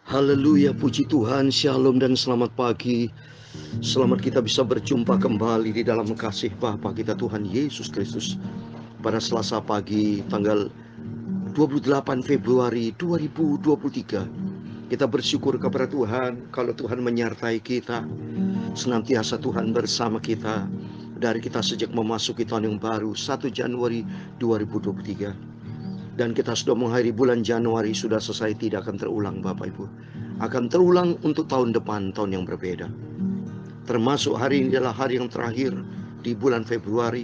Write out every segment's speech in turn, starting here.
Haleluya, puji Tuhan, shalom dan selamat pagi. Selamat kita bisa berjumpa kembali di dalam kasih Bapa kita Tuhan Yesus Kristus pada Selasa pagi tanggal 28 Februari 2023. Kita bersyukur kepada Tuhan kalau Tuhan menyertai kita. Senantiasa Tuhan bersama kita dari kita sejak memasuki tahun yang baru 1 Januari 2023. Dan kita sudah mengakhiri bulan Januari, sudah selesai, tidak akan terulang Bapak Ibu. Akan terulang untuk tahun depan, tahun yang berbeda. Termasuk hari ini adalah hari yang terakhir di bulan Februari.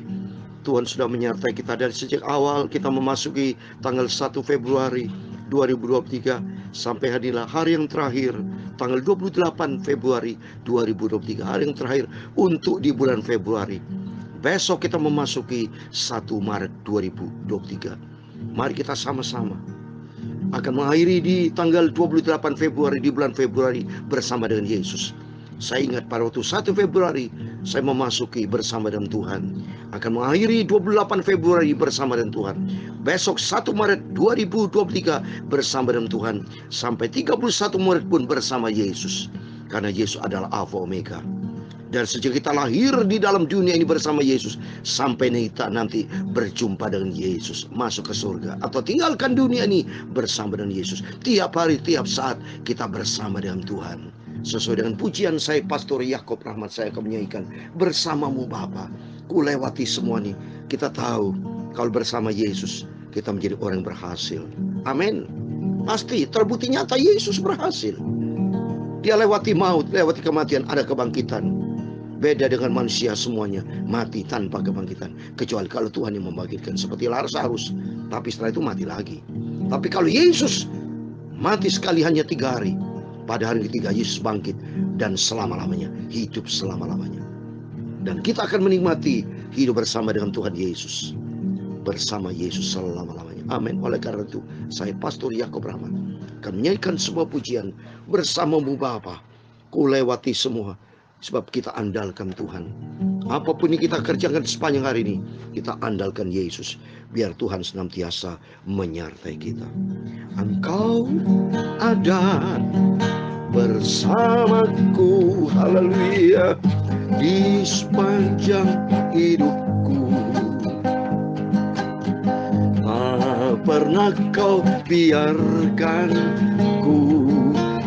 Tuhan sudah menyertai kita dari sejak awal kita memasuki tanggal 1 Februari 2023 sampai hari inilah hari yang terakhir tanggal 28 Februari 2023, hari yang terakhir untuk di bulan Februari. Besok kita memasuki 1 Maret 2023. Mari kita sama-sama akan mengakhiri di tanggal 28 Februari di bulan Februari bersama dengan Yesus. Saya ingat pada waktu 1 Februari saya memasuki bersama dengan Tuhan. Akan mengakhiri 28 Februari bersama dengan Tuhan. Besok 1 Maret 2023 bersama dengan Tuhan. Sampai 31 Maret pun bersama Yesus. Karena Yesus adalah Alfa Omega. Dan sejak kita lahir di dalam dunia ini bersama Yesus, sampai kita nanti berjumpa dengan Yesus, masuk ke surga, atau tinggalkan dunia ini bersama dengan Yesus. Tiap hari, tiap saat kita bersama dengan Tuhan. Sesuai dengan pujian saya, Pastor Yakob Rahmat, saya akan menyanyikan, bersamamu Bapa, ku lewati semua ini. Kita tahu kalau bersama Yesus kita menjadi orang yang berhasil. Amin. Pasti terbukti nyata Yesus berhasil. Dia lewati maut, lewati kematian, ada kebangkitan. Beda dengan manusia semuanya, mati tanpa kebangkitan. Kecuali kalau Tuhan yang membangkitkan, seperti Lazarus. Tapi setelah itu mati lagi. Tapi kalau Yesus mati sekali hanya 3 hari, pada hari ketiga Yesus bangkit dan selama-lamanya, hidup selama-lamanya. Dan kita akan menikmati hidup bersama dengan Tuhan Yesus, bersama Yesus selama-lamanya. Amin. Oleh karena itu saya Pastor Yakob Rahmat akan menyanyikan sebuah pujian, bersamamu Bapa, ku lewati semua. Sebab kita andalkan Tuhan. Apapun yang kita kerjakan sepanjang hari ini, kita andalkan Yesus. Biar Tuhan senantiasa menyertai kita. Engkau ada bersamaku, haleluya, di sepanjang hidupku. Tak pernah kau biarkan ku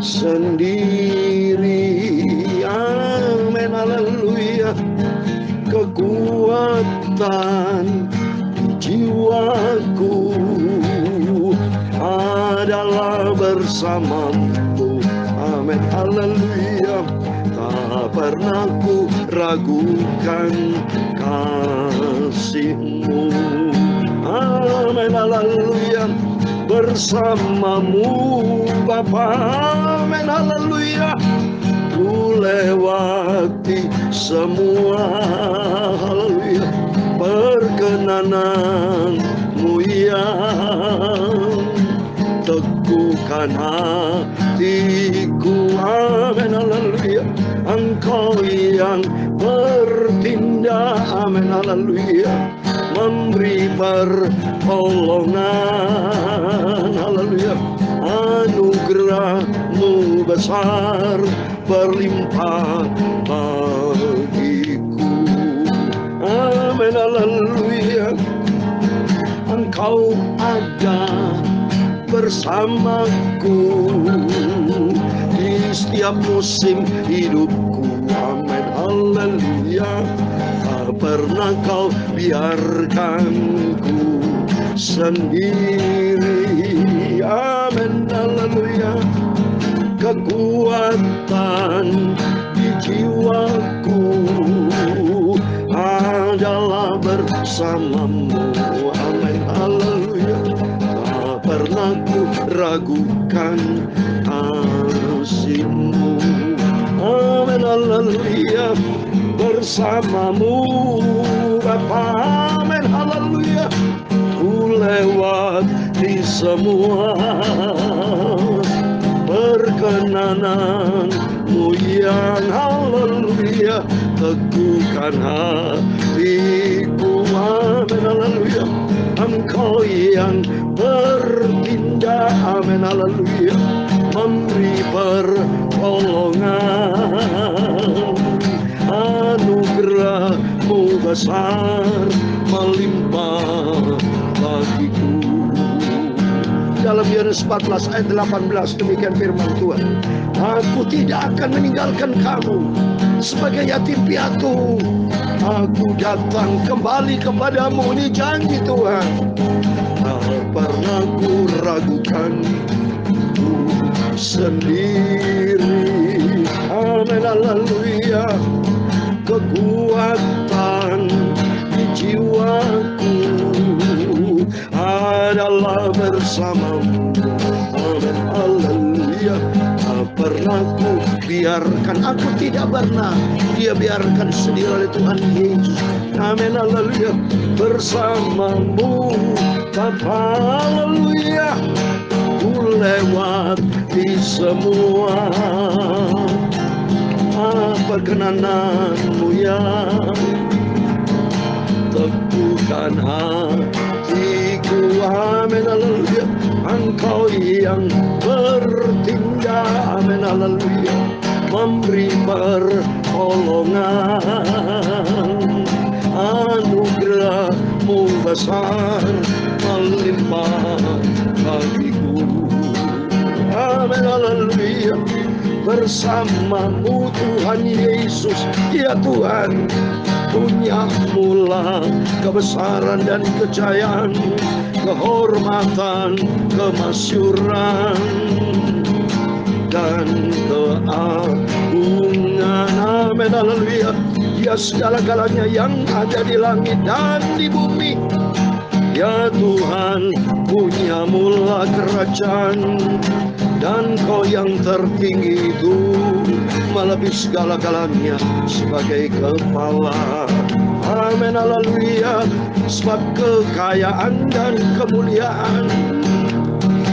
sendiri. Amin, haleluya. Kekuatan jiwaku adalah bersamamu. Amin, haleluya. Tak pernah ku ragukan kasih-Mu. Amin, haleluya. Bersamamu Bapa, amin, haleluya. Ku lewati semua, haleluya, perkenananmu yang teguhkan hatiku. Amin, haleluya. Engkau yang bertindak, amin, haleluya, memberi pertolongan, haleluya. Anugerah-Mu besar berlimpah bagiku. Amin, haleluya. Engkau ada bersamaku di setiap musim hidupku. Amin, haleluya. Tak pernah kau biarkan ku sendiri. Amin, haleluya. Kekuatan di jiwaku adalah bersamamu. Amin, haleluya. Tak pernah ku ragukan kasih-Mu. Amin, haleluya. Bersamamu Bapa, amin, haleluya. Ku lewati semua perkenanan-Mu yang haleluya, teguhkan hatiku. Amin, haleluya. Engkau yang bertindak, amin, haleluya, memberi pertolongan. Anugerah-Mu besar melimpah bagiku. Dalam Yohanes 14 ayat 18 demikian firman Tuhan. Aku tidak akan meninggalkan kamu sebagai yatim piatu. Aku datang kembali kepadamu. Ini janji Tuhan. Tak pernah ku ragukan ku sendiri. Amin, haleluya. Kekuatan di jiwaku adalah bersamamu. Amin, haleluya. Tak pernah ku biarkan, aku tidak pernah Dia biarkan sendiri oleh Tuhan Yesus. Amin, haleluya. Bersamamu Bapa, haleluya. Ku lewat di semua perkenananmu yang teguhkan hatiku. Amin, haleluya. Engkau yang bertindak, amin, haleluya, memberi pertolongan. Anugerah-Mu besar melimpah bagiku. Amin, haleluya. Bersamamu Tuhan Yesus, ya Tuhan, punya mula kebesaran dan kejayaan, kehormatan, kemasyuran, dan keagungan. Amin, haleluya. Ya segala-galanya yang ada di langit dan di bumi, ya Tuhan, punya mula kerajaan, dan Kau yang tertinggi itu melebihi segala-galanya sebagai kepala. Amin, haleluya. Sebab kekayaan dan kemuliaan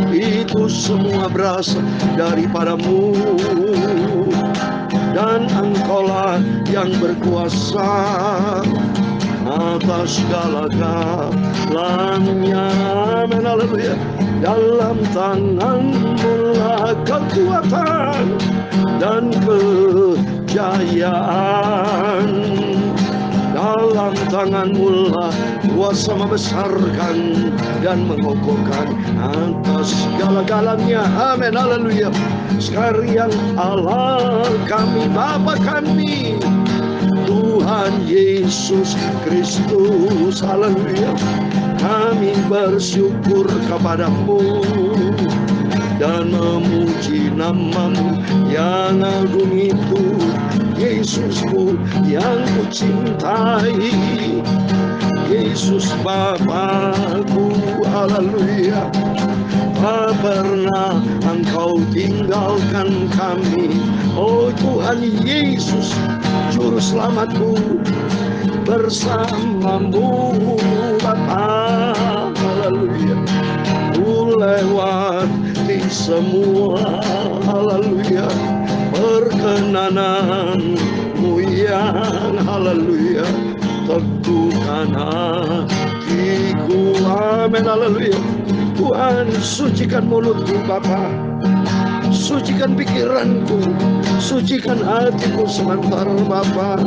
itu semua berasal daripada-Mu, dan Engkaulah yang berkuasa atas segala-galanya. Amin, haleluya. Dalam tangan-Mu lah kekuatan dan kejayaan. Dalam tangan-Mu lah kuasa membesarkan dan mengokohkan atas segala-galanya. Amin, haleluya. Sekarang Allah kami, Bapa kami, Tuhan Yesus Kristus, haleluya. Kami bersyukur kepada-Mu dan memuji nama-Mu yang agung itu, Yesusku yang ku cintai, Yesus Bapakku, haleluya. Tak pernah Engkau tinggalkan kami, oh Tuhan Yesus, Juru Selamatku. Bersama-Mu Bapa, haleluya. Ku lewati semua, haleluya, perkenanan-Mu yang, haleluya, teguhkan hatiku. Amin, haleluya. Tuhan, sucikan mulutku Bapa, sucikan pikiranku, sucikan hatiku sementara Bapa.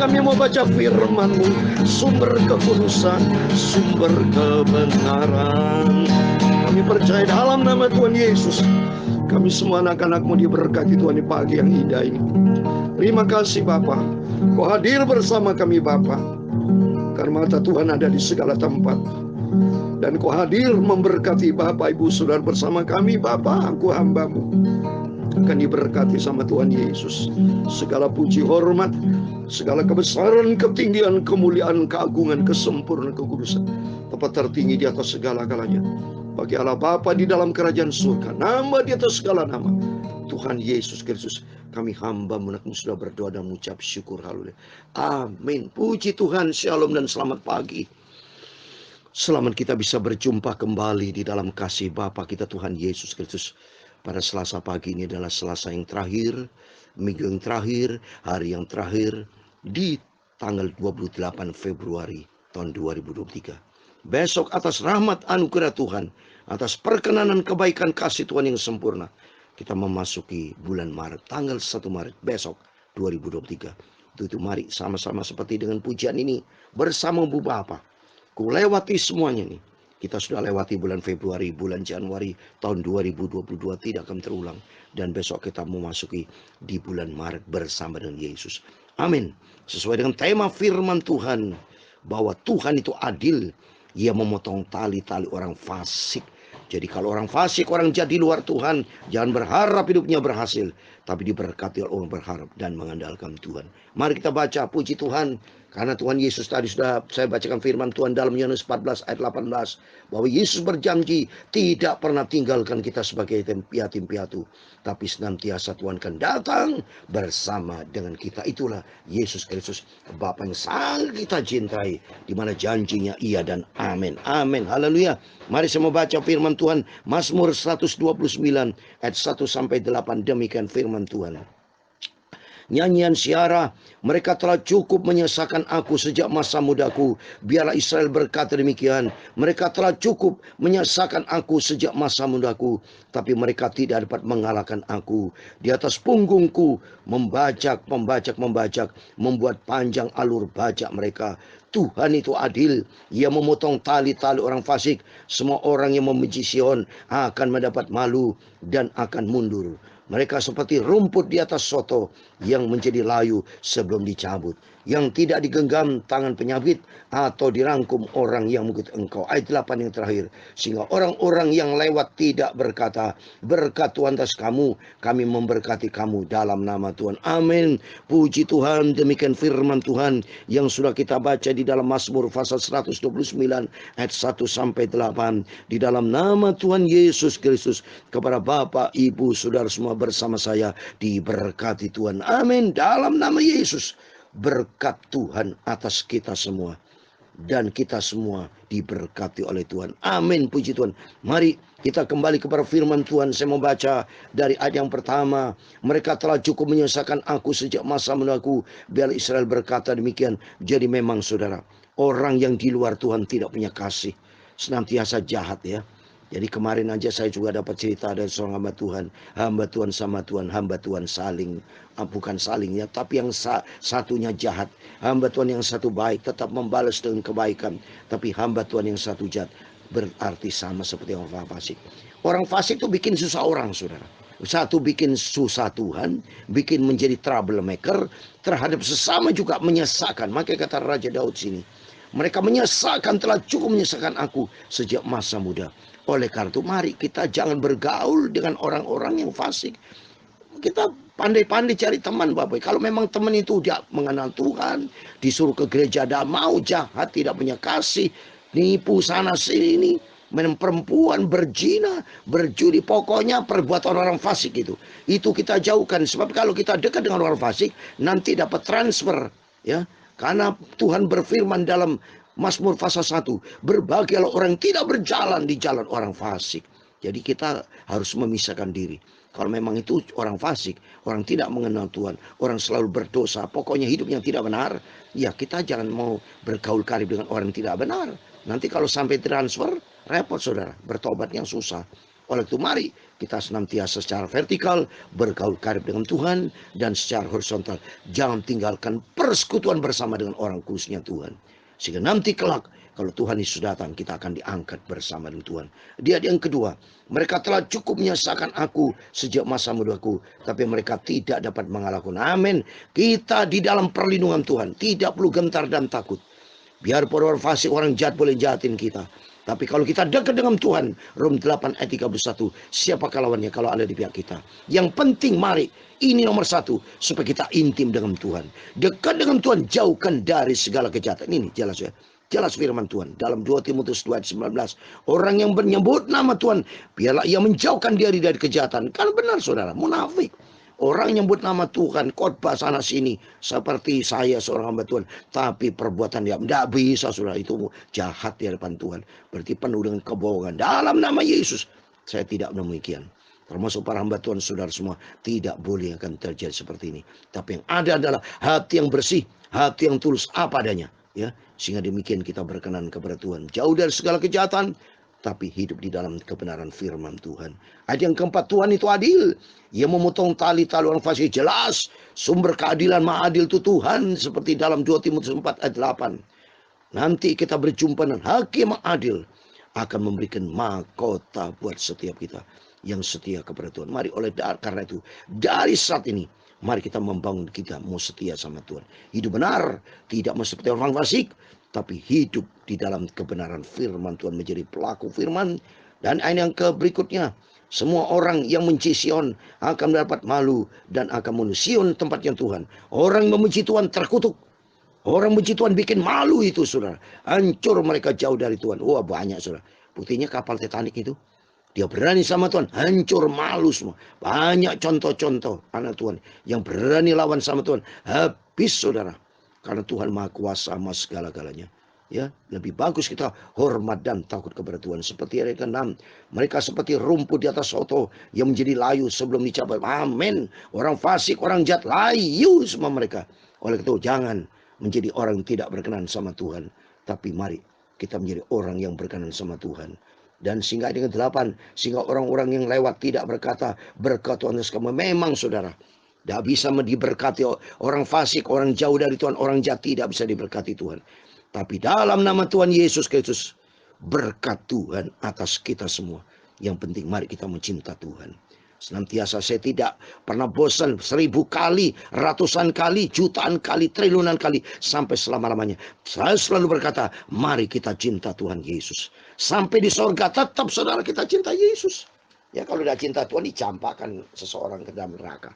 Kami mau baca firman-Mu, sumber kekudusan, sumber kebenaran. Kami percaya dalam nama Tuhan Yesus, kami semua anak-anak-Mu diberkati Tuhan di pagi yang indah ini. Terima kasih Bapa, Kau hadir bersama kami Bapa, karena mata Tuhan ada di segala tempat. Dan Kau hadir memberkati Bapak Ibu Saudara bersama kami Bapa, aku hamba-Mu akan diberkati sama Tuhan Yesus. Segala puji hormat, segala kebesaran, ketinggian, kemuliaan, keagungan, kesempurnaan, kekudusan, tempat tertinggi di atas segala-galanya bagi Allah Bapa di dalam kerajaan surga, nama di atas segala nama, Tuhan Yesus Kristus. Kami hamba-Mu sudah berdoa dan mengucap syukur, haleluya. Amin. Puji Tuhan, shalom dan selamat pagi. Selamat kita bisa berjumpa kembali di dalam kasih Bapa kita Tuhan Yesus Kristus. Pada Selasa pagi ini adalah Selasa yang terakhir, minggu yang terakhir, hari yang terakhir di tanggal 28 Februari tahun 2023. Besok atas rahmat anugerah Tuhan, atas perkenanan kebaikan kasih Tuhan yang sempurna. Kita memasuki bulan Maret, tanggal 1 Maret besok 2023. Itu mari sama-sama seperti dengan pujian ini bersama Bu Bapa. Ku lewati semuanya nih. Kita sudah lewati bulan Februari, bulan Januari tahun 2022 tidak akan terulang. Dan besok kita memasuki di bulan Maret bersama dengan Yesus. Amin. Sesuai dengan tema firman Tuhan, bahwa Tuhan itu adil. Ia memotong tali-tali orang fasik. Jadi kalau orang fasik, orang jahat di luar Tuhan, jangan berharap hidupnya berhasil. Tapi diberkati oleh orang berharap dan mengandalkan Tuhan. Mari kita baca, puji Tuhan. Karena Tuhan Yesus tadi sudah saya bacakan firman Tuhan dalam Yohanes 14 ayat 18. Bahwa Yesus berjanji tidak pernah tinggalkan kita sebagai yatim piatu. Tapi senantiasa Tuhan akan datang bersama dengan kita. Itulah Yesus Kristus, Bapa yang sangat kita cintai. Di mana janjinya iya dan amin. Amin. Haleluya. Mari saya mau baca firman Tuhan. Mazmur 129 ayat 1 sampai 8. Demikian firman Tuhan. Nyanyian Syiara, mereka telah cukup menyesakan aku sejak masa mudaku. Biarlah Israel berkata demikian. Mereka telah cukup menyesakan aku sejak masa mudaku. Tapi mereka tidak dapat mengalahkan aku. Di atas punggungku membajak, membuat panjang alur bajak mereka. Tuhan itu adil. Ia memotong tali-tali orang fasik. Semua orang yang membenci Sion akan mendapat malu dan akan mundur. Mereka seperti rumput di atas soto yang menjadi layu sebelum dicabut, yang tidak digenggam tangan penyabit atau dirangkum orang yang mengikuti engkau. Ayat 8 yang terakhir. Sehingga orang-orang yang lewat tidak berkata, berkat Tuhan atas kamu, kami memberkati kamu dalam nama Tuhan. Amin. Puji Tuhan. Demikian firman Tuhan yang sudah kita baca di dalam Mazmur pasal 129 ayat 1 sampai 8. Di dalam nama Tuhan Yesus Kristus, kepada Bapak, Ibu, Saudara semua bersama saya diberkati Tuhan. Amin. Dalam nama Yesus, berkat Tuhan atas kita semua. Dan kita semua diberkati oleh Tuhan. Amin. Puji Tuhan. Mari kita kembali kepada firman Tuhan. Saya mau baca dari ayat yang pertama. Mereka telah cukup menyesakan aku sejak masa mudaku. Biar Israel berkata demikian. Jadi memang saudara, orang yang di luar Tuhan tidak punya kasih, senantiasa jahat ya. Jadi kemarin aja saya juga dapat cerita dari seorang hamba Tuhan. Hamba Tuhan sama Tuhan, hamba Tuhan saling, bukan saling ya, tapi yang satunya jahat. Hamba Tuhan yang satu baik, tetap membalas dengan kebaikan. Tapi hamba Tuhan yang satu jahat, berarti sama seperti orang fasik. Orang fasik itu bikin susah orang, saudara. Satu bikin susah Tuhan, bikin menjadi troublemaker, terhadap sesama juga menyesakan. Makanya kata Raja Daud sini, mereka menyesakan, telah cukup menyesakan aku sejak masa muda. Oleh karena itu mari kita jangan bergaul dengan orang-orang yang fasik. Kita pandai-pandai cari teman Bapak. Kalau memang teman itu tidak mengenal Tuhan, disuruh ke gereja tidak mau, jahat, tidak punya kasih, nipu sana sini, perempuan, berzina, berjudi, pokoknya perbuatan orang fasik itu kita jauhkan. Sebab kalau kita dekat dengan orang fasik, nanti dapat transfer ya. Karena Tuhan berfirman dalam Mazmur pasal 1, berbahagialah orang yang tidak berjalan di jalan orang fasik. Jadi kita harus memisahkan diri. Kalau memang itu orang fasik, orang tidak mengenal Tuhan, orang selalu berdosa, pokoknya hidup yang tidak benar, ya kita jangan mau bergaul karib dengan orang yang tidak benar. Nanti kalau sampai transfer, repot saudara, bertobat yang susah. Oleh itu mari kita senantiasa secara vertikal bergaul karib dengan Tuhan, dan secara horizontal jangan tinggalkan persekutuan bersama dengan orang kudusnya Tuhan. Sehingga nanti kelak kalau Tuhan Yesus datang, kita akan diangkat bersama dengan Tuhan. Dia yang kedua, mereka telah cukup menyesakan aku sejak masa mudaku, tapi mereka tidak dapat mengalahkan. Amin. Kita di dalam perlindungan Tuhan, tidak perlu gentar dan takut. Biarpun orang fasik, orang jahat boleh jahatin kita, tapi kalau kita dekat dengan Tuhan, Rom 8 ayat 31, siapakah lawannya kalau ada di pihak kita? Yang penting mari, ini nomor satu, supaya kita intim dengan Tuhan. Dekat dengan Tuhan, jauhkan dari segala kejahatan. Ini jelas ya. Jelas firman Tuhan dalam 2 Timotius 2 ayat 19. Orang yang menyebut nama Tuhan, biarlah ia menjauhkan diri dari kejahatan. Kan benar saudara, munafik. Orang yang nyebut nama Tuhan, khotbah sana sini, seperti saya seorang hamba Tuhan, tapi perbuatan dia tidak bisa, saudara, itu jahat di hadapan Tuhan. Berarti penuh dengan kebohongan. Dalam nama Yesus, saya tidak demikian. Termasuk para hamba Tuhan, saudara semua, tidak boleh akan terjadi seperti ini. Tapi yang ada adalah hati yang bersih, hati yang tulus, apa adanya, ya. Sehingga demikian kita berkenan kepada Tuhan. Jauh dari segala kejahatan, tapi hidup di dalam kebenaran firman Tuhan. Ayat yang keempat, Tuhan itu adil. Ia memotong tali-tali orang fasik. Jelas sumber keadilan maha adil itu Tuhan, seperti dalam 2 Timotius 4 ayat 8. Nanti kita berjumpa dengan hakim yang adil, akan memberikan mahkota buat setiap kita yang setia kepada Tuhan. Mari karena itu dari saat ini, mari kita membangun kita mau setia sama Tuhan. Hidup benar, tidak mau seperti orang fasik, tapi hidup di dalam kebenaran firman Tuhan, menjadi pelaku firman. Dan ayat yang berikutnya, semua orang yang membenci Sion akan mendapat malu dan akan menuju Sion tempatnya Tuhan. Orang yang membenci Tuhan terkutuk. Orang membenci Tuhan bikin malu itu, saudara. Hancur mereka jauh dari Tuhan. Wah, banyak, saudara. Buktinya kapal Titanic itu, dia berani sama Tuhan, hancur malu semua. Banyak contoh-contoh anak Tuhan yang berani lawan sama Tuhan, habis, saudara. Karena Tuhan Maha Kuasa sama segala-galanya. Ya, lebih bagus kita hormat dan takut kepada Tuhan. Seperti ayat ke-6, mereka seperti rumput di atas soto yang menjadi layu sebelum dicapai. Amin. Orang fasik, orang jahat, layu semua mereka. Oleh itu jangan menjadi orang yang tidak berkenan sama Tuhan, tapi mari kita menjadi orang yang berkenan sama Tuhan. Dan sehingga ayat ke-8, sehingga orang-orang yang lewat tidak berkata, berkat Tuhan Yesus kamu. Memang, saudara, tidak bisa diberkati orang fasik, orang jauh dari Tuhan, orang jahat tidak bisa diberkati Tuhan. Tapi dalam nama Tuhan Yesus Kristus, berkat Tuhan atas kita semua. Yang penting mari kita mencinta Tuhan. Senantiasa saya tidak pernah bosan, 1000 kali, ratusan kali, jutaan kali, triliunan kali, sampai selama-lamanya. Saya selalu berkata, mari kita cinta Tuhan Yesus. Sampai di sorga tetap saudara kita cinta Yesus. Ya, kalau tidak cinta Tuhan, dicampakkan seseorang ke dalam neraka.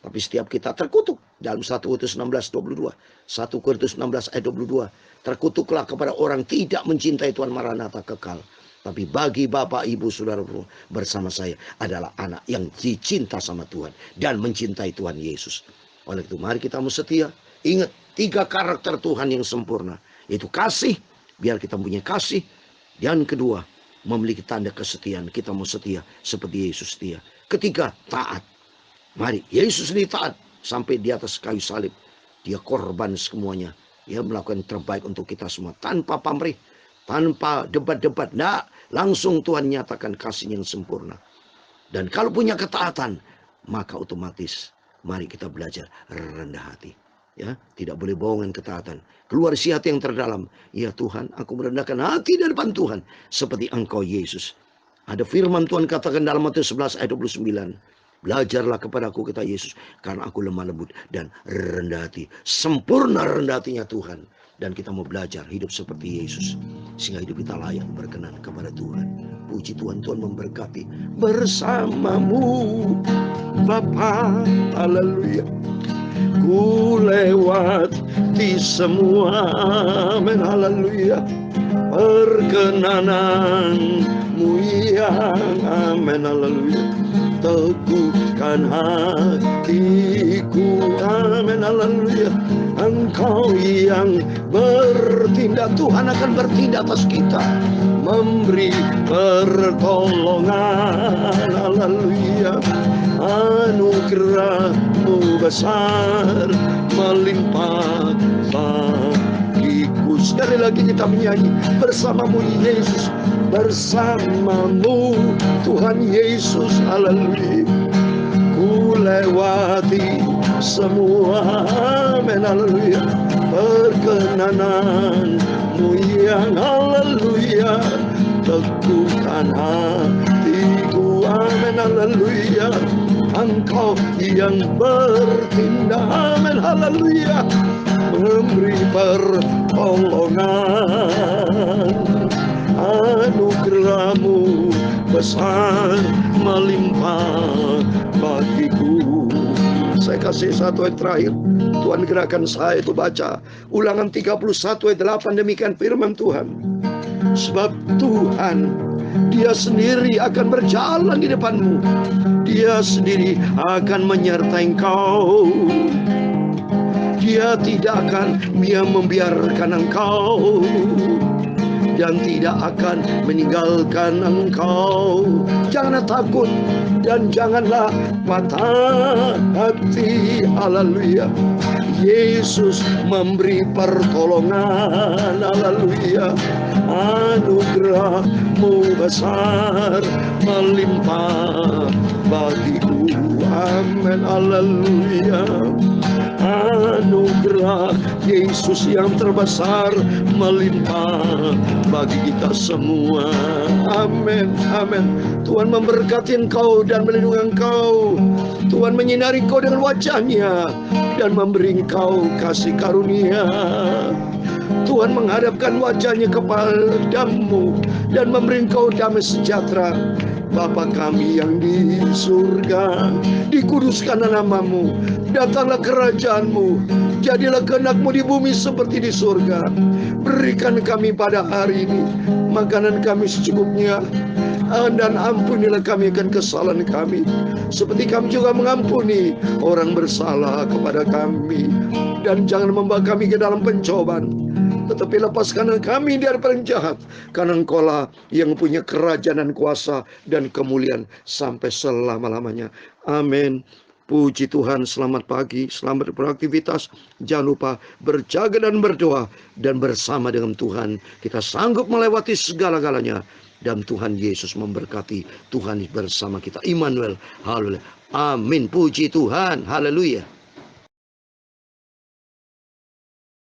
Tapi setiap kita terkutuk. Dalam 1 Korintus 16:22. 1 Korintus 16 ayat 22. Terkutuklah kepada orang tidak mencintai Tuhan Maranatha kekal. Tapi bagi Bapak, Ibu, Saudara bersama saya adalah anak yang dicinta sama Tuhan. Dan mencintai Tuhan Yesus. Oleh itu mari kita mau setia. Ingat 3 karakter Tuhan yang sempurna. Yaitu kasih. Biar kita punya kasih. Dan kedua, memiliki tanda kesetiaan. Kita mau setia seperti Yesus setia. Ketiga, taat. Mari, Yesus ini taat sampai di atas kayu salib. Dia korban semuanya. Dia melakukan yang terbaik untuk kita semua. Tanpa pamrih, tanpa debat-debat. Nah, langsung Tuhan nyatakan kasih yang sempurna. Dan kalau punya ketaatan, maka otomatis mari kita belajar rendah hati. Ya, tidak boleh bohongan ketaatan. Keluar isi hati yang terdalam. Ya Tuhan, aku merendahkan hati di depan Tuhan. Seperti Engkau Yesus. Ada firman Tuhan katakan dalam Matius 11 ayat 29. Belajarlah kepadaku, kata Yesus, karena aku lemah lembut dan rendah hati. Sempurna rendah hatinya Tuhan. Dan kita mau belajar hidup seperti Yesus. Sehingga hidup kita layak berkenan kepada Tuhan. Puji Tuhan, Tuhan memberkati. Bersamamu Bapa, haleluya. Ku lewati semua, amin, haleluya. Perkenananmu yang amin, haleluya. Teguhkan hatiku, amin, haleluya. Engkau yang bertindak, Tuhan akan bertindak atas kita, memberi pertolongan, haleluya. Anugerah-Mu besar melimpah bagiku. Sekali lagi kita menyanyi, bersamamu Yesus, bersamamu Tuhan Yesus, haleluya. Ku lewati semua, amin, haleluya. Perkenananmu yang haleluya. Teguhkan hatiku, amin, haleluya. Engkau yang bertindak, amin, haleluya. Memberi pertolongan. Anugerah-Mu besar melimpah bagiku. Saya kasih satu ayat terakhir. Tuhan gerakkan saya itu baca Ulangan 31 ayat 8. Demikian firman Tuhan. Sebab Tuhan, Dia sendiri akan berjalan di depanmu. Dia sendiri akan menyertai engkau. Dia tidak akan membiarkan engkau dan tidak akan meninggalkan engkau. Janganlah takut dan janganlah patah hati, haleluya. Yesus memberi pertolongan, haleluya. Anugerah-Mu besar melimpah bagiku. Amin, haleluya. Anugerah Yesus yang terbesar melimpah bagi kita semua. Amin, amin. Tuhan memberkati engkau dan melindungi engkau. Tuhan menyinari engkau dengan wajah-Nya dan memberi engkau kasih karunia. Tuhan menghadapkan wajah-Nya kepadamu dan memberi engkau damai sejahtera. Bapa kami yang di surga, dikuduskanlah nama-Mu, datanglah kerajaan-Mu, jadilah kehendak-Mu di bumi seperti di surga. Berikan kami pada hari ini makanan kami secukupnya, dan ampunilah kami akan kesalahan kami, seperti kami juga mengampuni orang bersalah kepada kami. Dan jangan membawa kami ke dalam pencobaan, tetapi lepaskanlah kami dari orang jahat, karena Engkau-lah yang punya kerajaan dan kuasa dan kemuliaan sampai selama-lamanya. Amin. Puji Tuhan, selamat pagi, selamat beraktivitas. Jangan lupa berjaga dan berdoa, dan bersama dengan Tuhan kita sanggup melewati segala-galanya. Dan Tuhan Yesus memberkati. Tuhan bersama kita, Immanuel. Haleluya. Amin. Puji Tuhan. Haleluya.